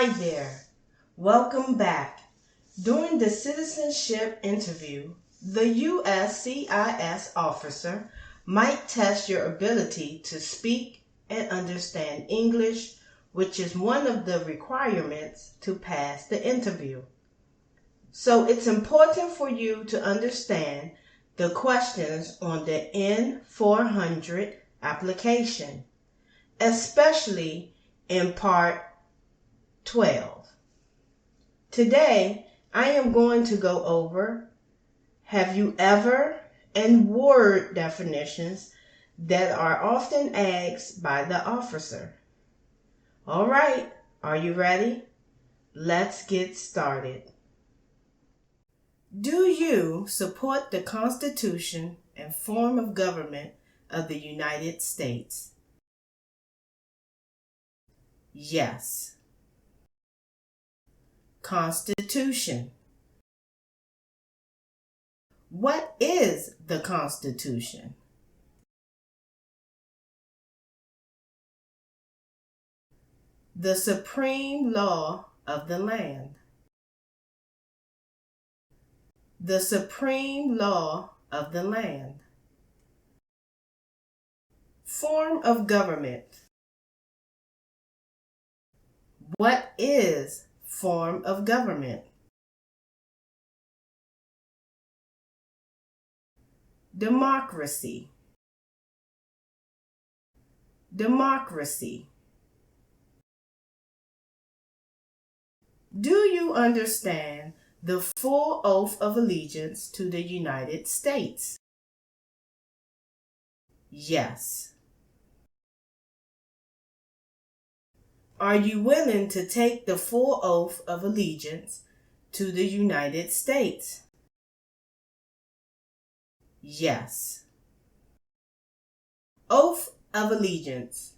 Hi there. Welcome back. During the citizenship interview, the USCIS officer might test your ability to speak and understand English, which is one of the requirements to pass the interview. So it's important for you to understand the questions on the N400 application, especially in part 12. Today, I am going to go over have you ever and word definitions that are often asked by the officer. All right, are you ready? Let's get started. Do you support the Constitution and form of government of the United States? Yes. Constitution. What is the Constitution? The supreme law of the land. The supreme law of the land. Form of government. What is form of government? Democracy. Democracy. Do you understand the full oath of allegiance to the United States? Yes. Are you willing to take the full oath of allegiance to the United States? Yes. Oath of allegiance.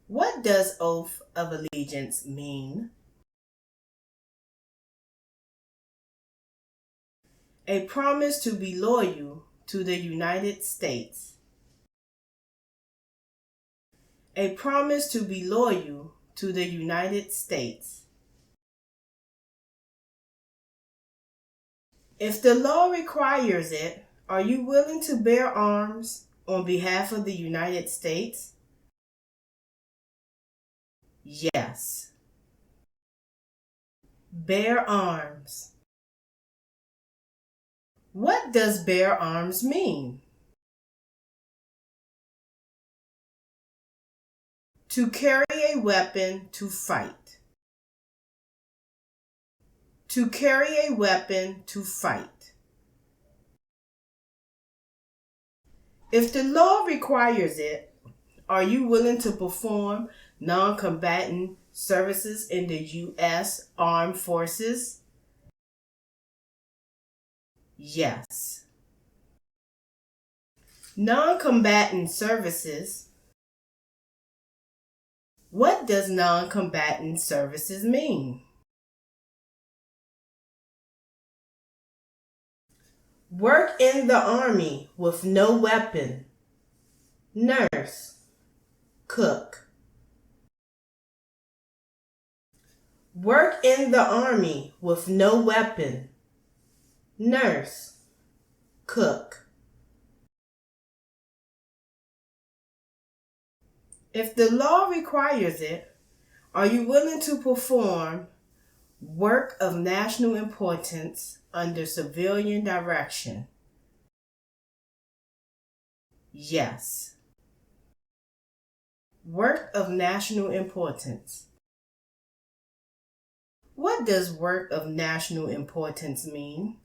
What does oath of allegiance mean? A promise to be loyal to the United States. A promise to be loyal to the United States. If the law requires it, are you willing to bear arms on behalf of the United States? Yes. Bear arms. What does bear arms mean? To carry a weapon to fight. To carry a weapon to fight. If the law requires it, are you willing to perform non-combatant services in the U.S. Armed Forces? Yes. Non-combatant services. What does non-combatant services mean? Work in the Army with no weapon. Nurse. Cook. Work in the Army with no weapon. Nurse. Cook. If the law requires it, are you willing to perform work of national importance under civilian direction? Yes. Work of national importance. What does work of national importance mean?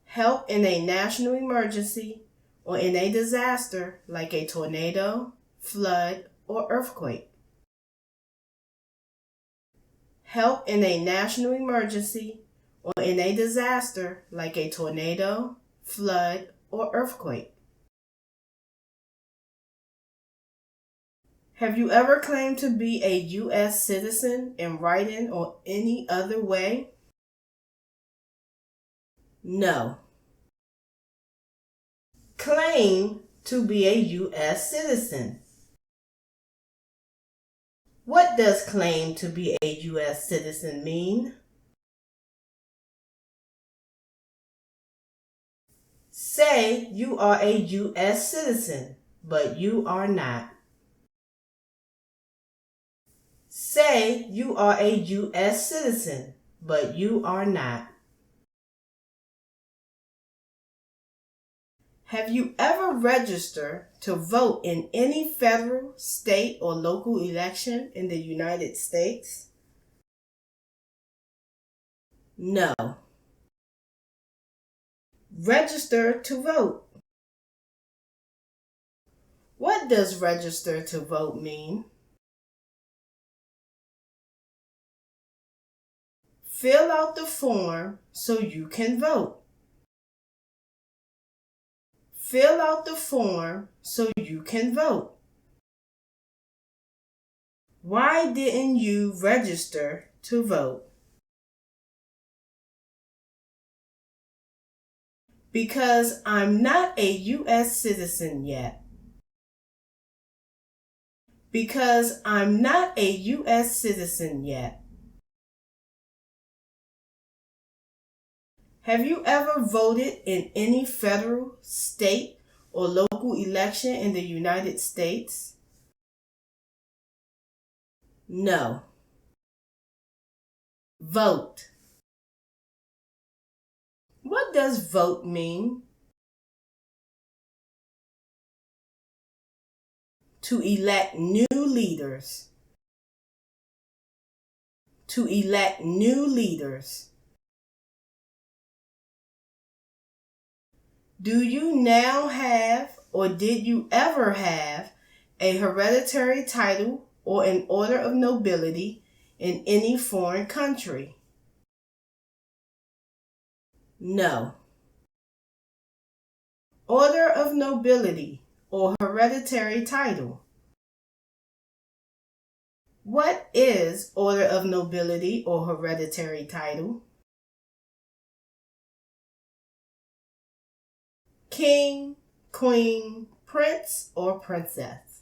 Help in a national emergency or in a disaster like a tornado, flood, or earthquake. Help in a national emergency or in a disaster like a tornado, flood, or earthquake. Have you ever claimed to be a U.S. citizen in writing or any other way? No. Claim to be a U.S. citizen? What does claim to be a U.S. citizen mean? Say you are a U.S. citizen, but you are not. Say you are a U.S. citizen, but you are not. Have you ever registered to vote in any federal, state, or local election in the United States? No. Register to vote. What does register to vote mean? Fill out the form so you can vote. Fill out the form so you can vote. Why didn't you register to vote? Because I'm not a U.S. citizen yet. Because I'm not a U.S. citizen yet. Have you ever voted in any federal, state, or local election in the United States? No. Vote. What does vote mean? To elect new leaders. To elect new leaders. Do you now have, or did you ever have, a hereditary title or an order of nobility in any foreign country? No. Order of nobility or hereditary title. What is order of nobility or hereditary title? King, queen, prince, or princess.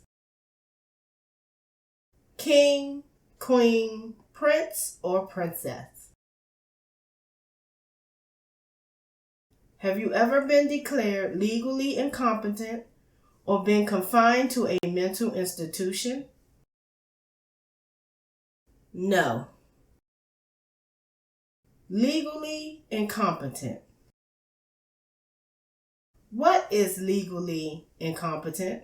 King, queen, prince, or princess. Have you ever been declared legally incompetent or been confined to a mental institution? No. Legally incompetent. What is legally incompetent?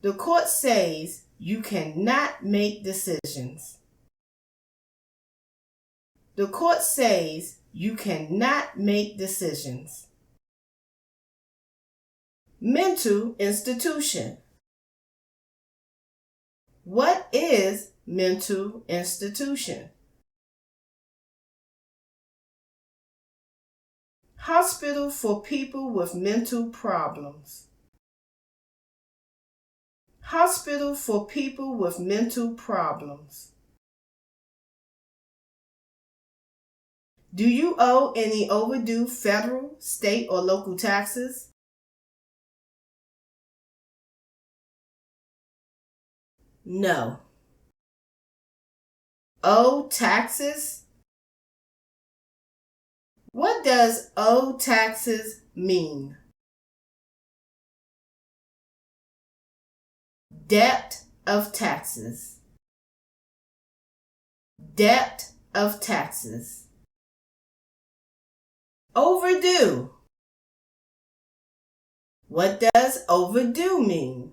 The court says you cannot make decisions. The court says you cannot make decisions. Mental institution. What is mental institution? Hospital for people with mental problems. Hospital for people with mental problems. Do you owe any overdue federal, state, or local taxes? No. Owe taxes? What does owe taxes mean? Debt of taxes. Debt of taxes. Overdue. What does overdue mean?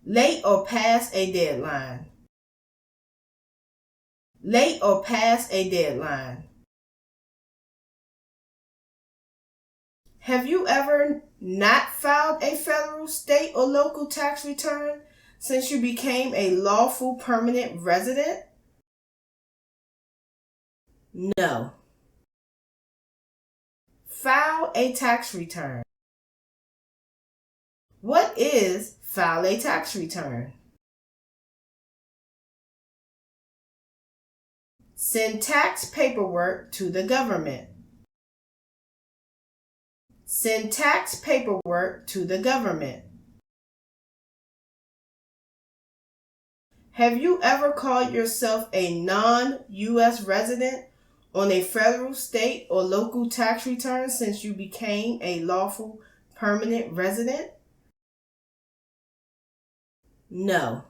Late or past a deadline. Late or past a deadline. Have you ever not filed a federal, state, or local tax return since you became a lawful permanent resident? No. File a tax return. What is file a tax return? Send tax paperwork to the government. Send tax paperwork to the government. Have you ever called yourself a non-U.S. resident on a federal, state, or local tax return since you became a lawful permanent resident? No.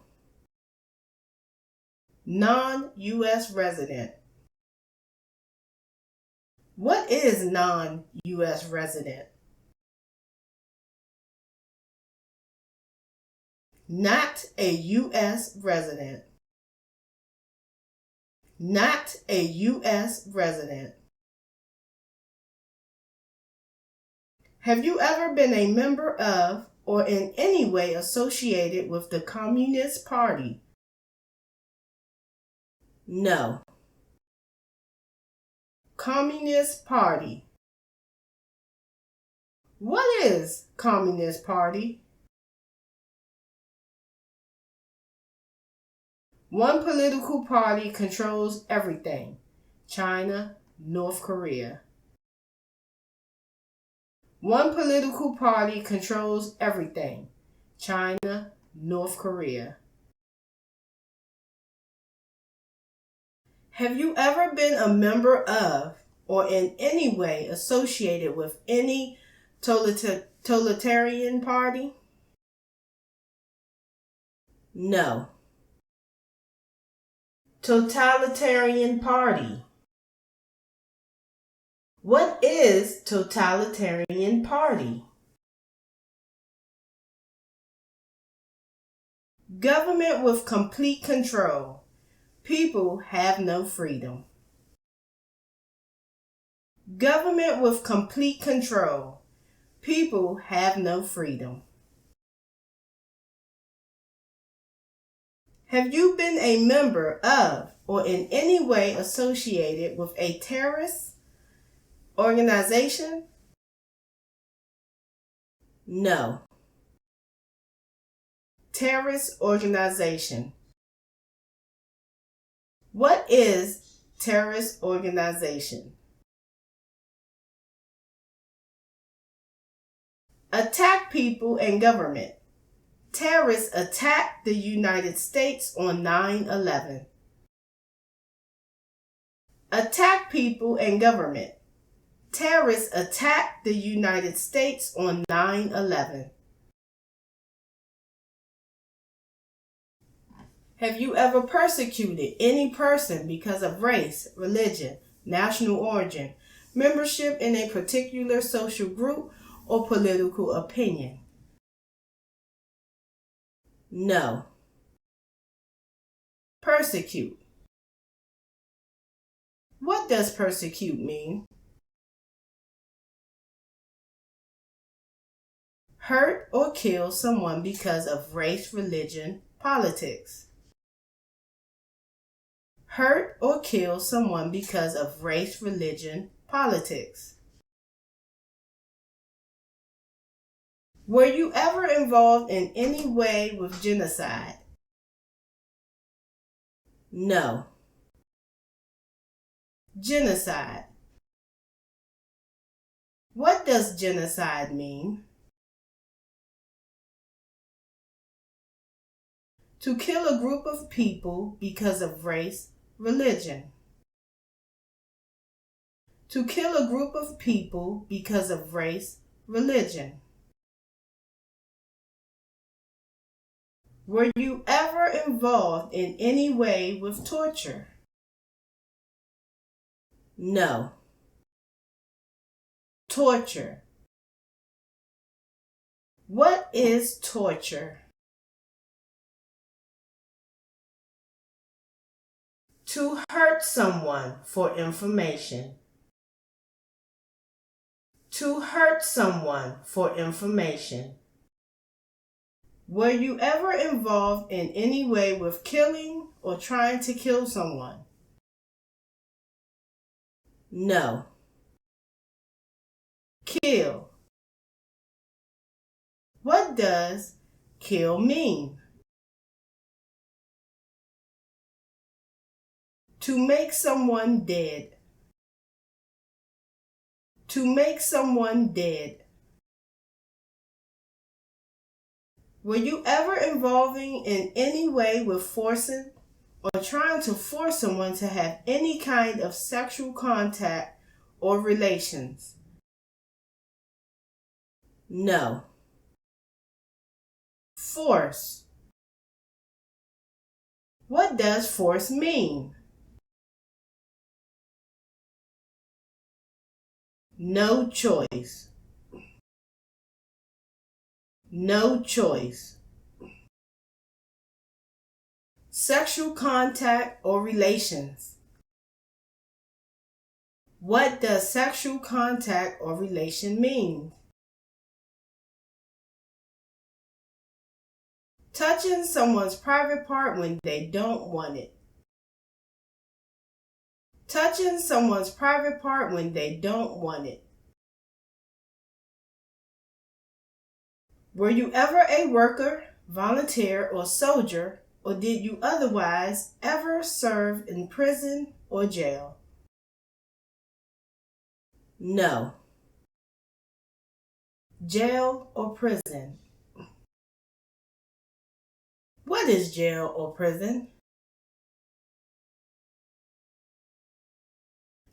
Non-U.S. resident. What is non-U.S. resident? Not a U.S. resident. Not a U.S. resident. Have you ever been a member of or in any way associated with the Communist Party? No. Communist Party. What is Communist Party? One political party controls everything. China, North Korea. One political party controls everything. China, North Korea. Have you ever been a member of or in any way associated with any totalitarian party? No. Totalitarian party. What is totalitarian party? Government with complete control. People have no freedom. Government with complete control. People have no freedom. Have you been a member of or in any way associated with a terrorist organization? No. Terrorist organization. What is terrorist organization? Attack people and government. Terrorists attacked the United States on 9/11. Attack people and government. Terrorists attacked the United States on 9/11. Have you ever persecuted any person because of race, religion, national origin, membership in a particular social group, or political opinion? No. Persecute. What does persecute mean? Hurt or kill someone because of race, religion, politics. Hurt or kill someone because of race, religion, politics. Were you ever involved in any way with genocide? No. Genocide. What does genocide mean? To kill a group of people because of race, religion. To kill a group of people because of race, religion. Were you ever involved in any way with torture? No. Torture. What is torture? To hurt someone for information. To hurt someone for information. Were you ever involved in any way with killing or trying to kill someone? No. Kill. What does kill mean? To make someone dead. To make someone dead. Were you ever involving in any way with forcing or trying to force someone to have any kind of sexual contact or relations? No. Force. What does force mean? No choice. No choice. Sexual contact or relations. What does sexual contact or relation mean? Touching someone's private part when they don't want it. Touching someone's private part when they don't want it. Were you ever a worker, volunteer, or soldier, or did you otherwise ever serve in prison or jail? No. Jail or prison. What is jail or prison?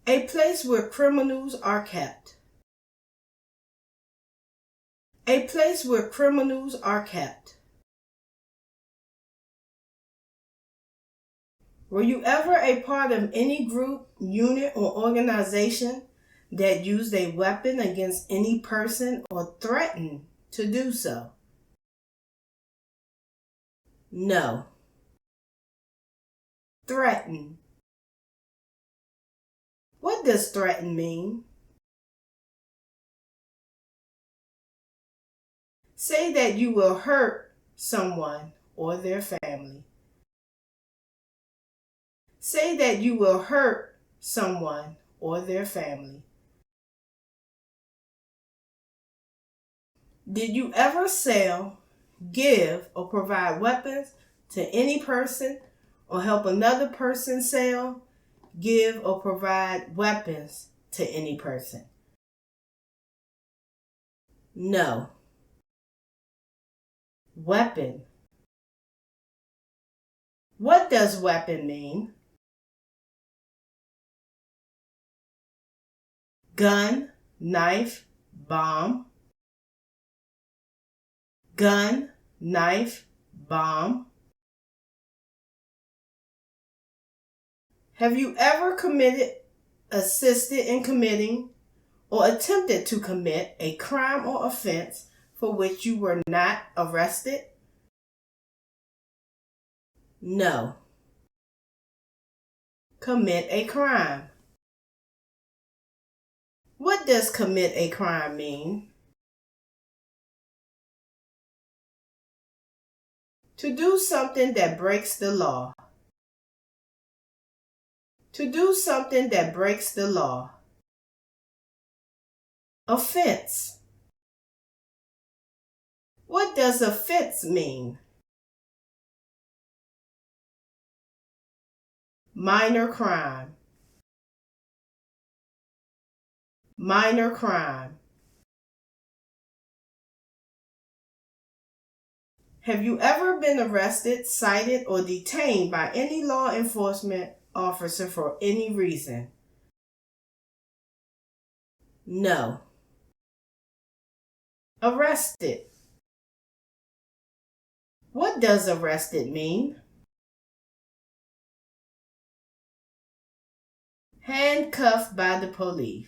A place where criminals are kept. A place where criminals are kept. Were you ever a part of any group, unit, or organization that used a weapon against any person or threatened to do so? No. Threaten. What does threaten mean? Say that you will hurt someone or their family. Say that you will hurt someone or their family. Did you ever sell, give, or provide weapons to any person or help another person sell, give, or provide weapons to any person? No. Weapon. What does weapon mean? Gun, knife, bomb. Gun, knife, bomb. Have you ever committed, assisted in committing, or attempted to commit a crime or offense for which you were not arrested? No. Commit a crime. What does commit a crime mean? To do something that breaks the law. To do something that breaks the law. Offense. What does offense mean? Minor crime. Minor crime. Have you ever been arrested, cited, or detained by any law enforcement officer for any reason? No. Arrested. What does arrested mean? Handcuffed by the police.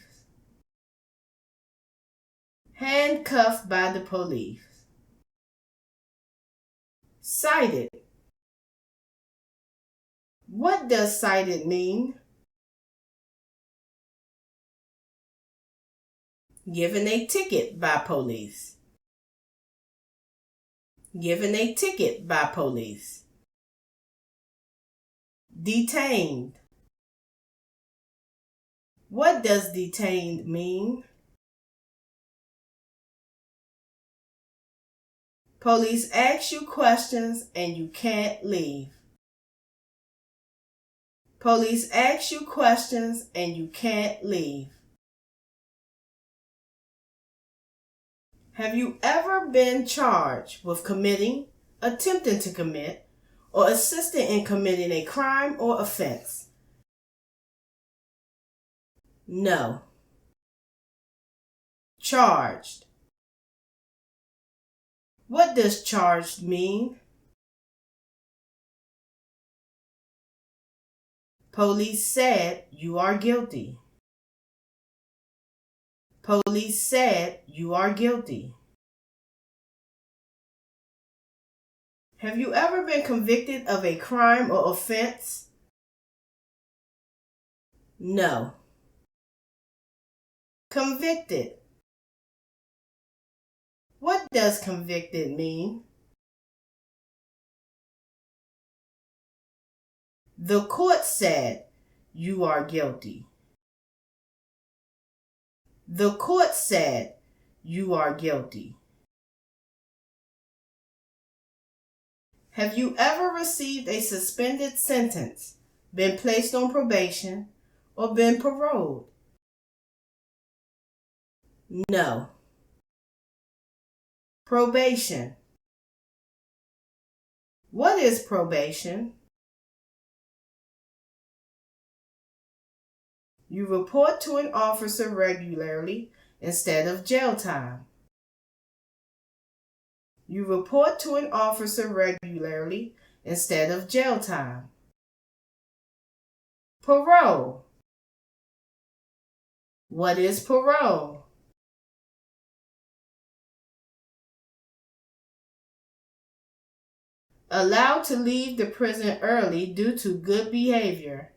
Handcuffed by the police. Cited. What does cited mean? Given a ticket by police. Given a ticket by police. Detained. What does detained mean? Police ask you questions and you can't leave. Police ask you questions and you can't leave. Have you ever been charged with committing, attempting to commit, or assisting in committing a crime or offense? No. Charged. What does charged mean? Police said you are guilty. Police said you are guilty. Have you ever been convicted of a crime or offense? No. Convicted. What does convicted mean? The court said you are guilty. The court said you are guilty. Have you ever received a suspended sentence, been placed on probation, or been paroled? No. Probation. What is probation? You report to an officer regularly instead of jail time. You report to an officer regularly instead of jail time. Parole. What is parole? Allowed to leave the prison early due to good behavior.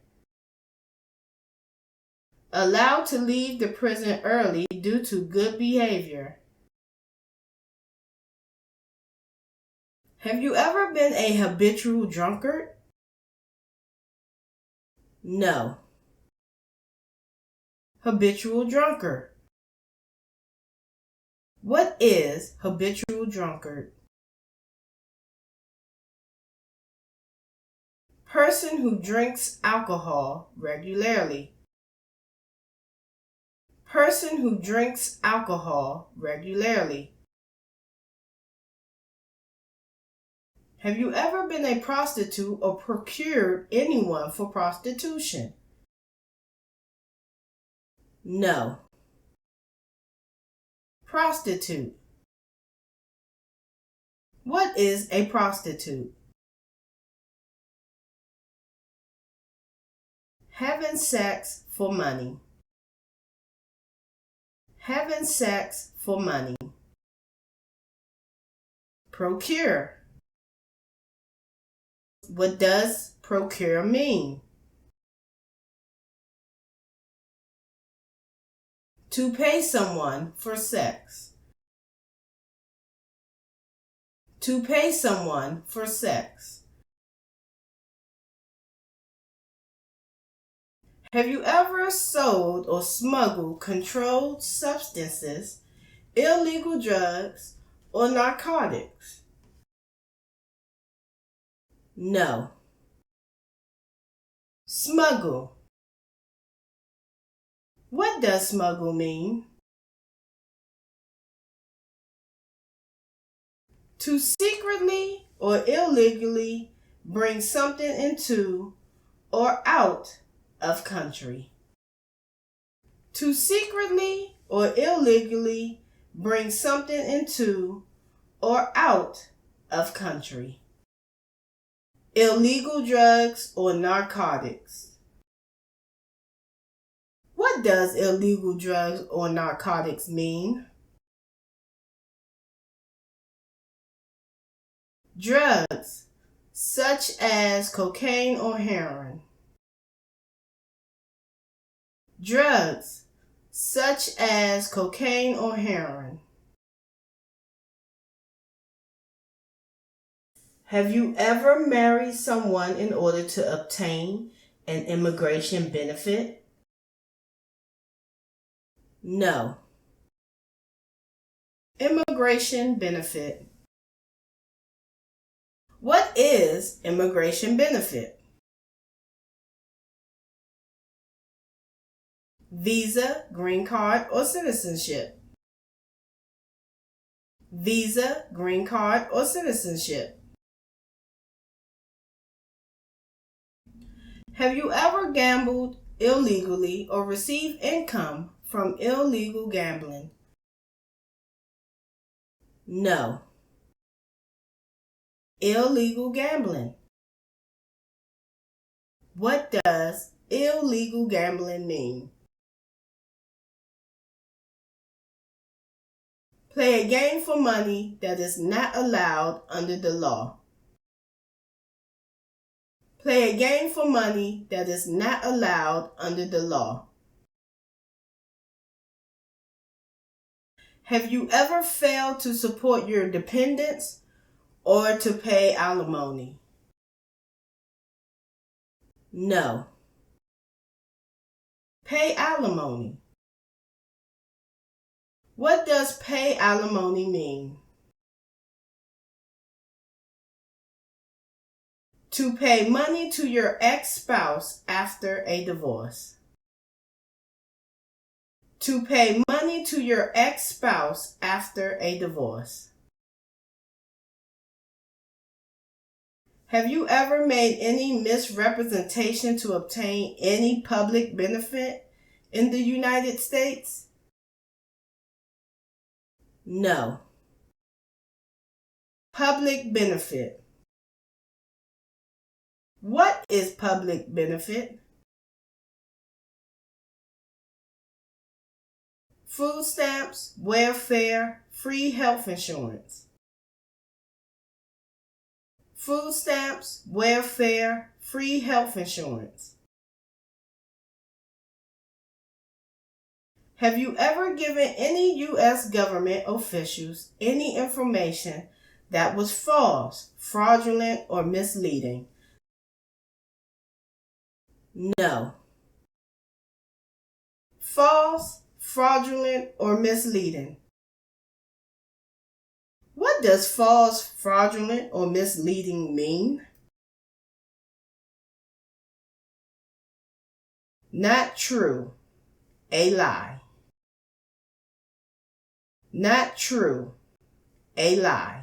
Allowed to leave the prison early due to good behavior. Have you ever been a habitual drunkard? No. Habitual drunkard. What is habitual drunkard? Person who drinks alcohol regularly. Person who drinks alcohol regularly. Have you ever been a prostitute or procured anyone for prostitution? No. Prostitute. What is a prostitute? Having sex for money. Having sex for money. Procure. What does procure mean? To pay someone for sex. To pay someone for sex. Have you ever sold or smuggled controlled substances, illegal drugs, or narcotics? No. Smuggle. What does smuggle mean? To secretly or illegally bring something into or out of country. To secretly or illegally bring something into or out of country. Illegal drugs or narcotics. What does illegal drugs or narcotics mean? Drugs, such as cocaine or heroin. Drugs, such as cocaine or heroin. Have you ever married someone in order to obtain an immigration benefit? No. Immigration benefit. What is immigration benefit? Visa, green card, or citizenship? Visa, green card, or citizenship? Have you ever gambled illegally or received income from illegal gambling? No. Illegal gambling. What does illegal gambling mean? Play a game for money that is not allowed under the law. Play a game for money that is not allowed under the law. Have you ever failed to support your dependents or to pay alimony? No. Pay alimony. What does pay alimony mean? To pay money to your ex-spouse after a divorce. To pay money to your ex-spouse after a divorce. Have you ever made any misrepresentation to obtain any public benefit in the United States? No. Public benefit. What is public benefit? Food stamps, welfare, free health insurance. Food stamps, welfare, free health insurance. Have you ever given any U.S. government officials any information that was false, fraudulent, or misleading? No. False, fraudulent, or misleading. What does false, fraudulent, or misleading mean? Not true, a lie. Not true, a lie.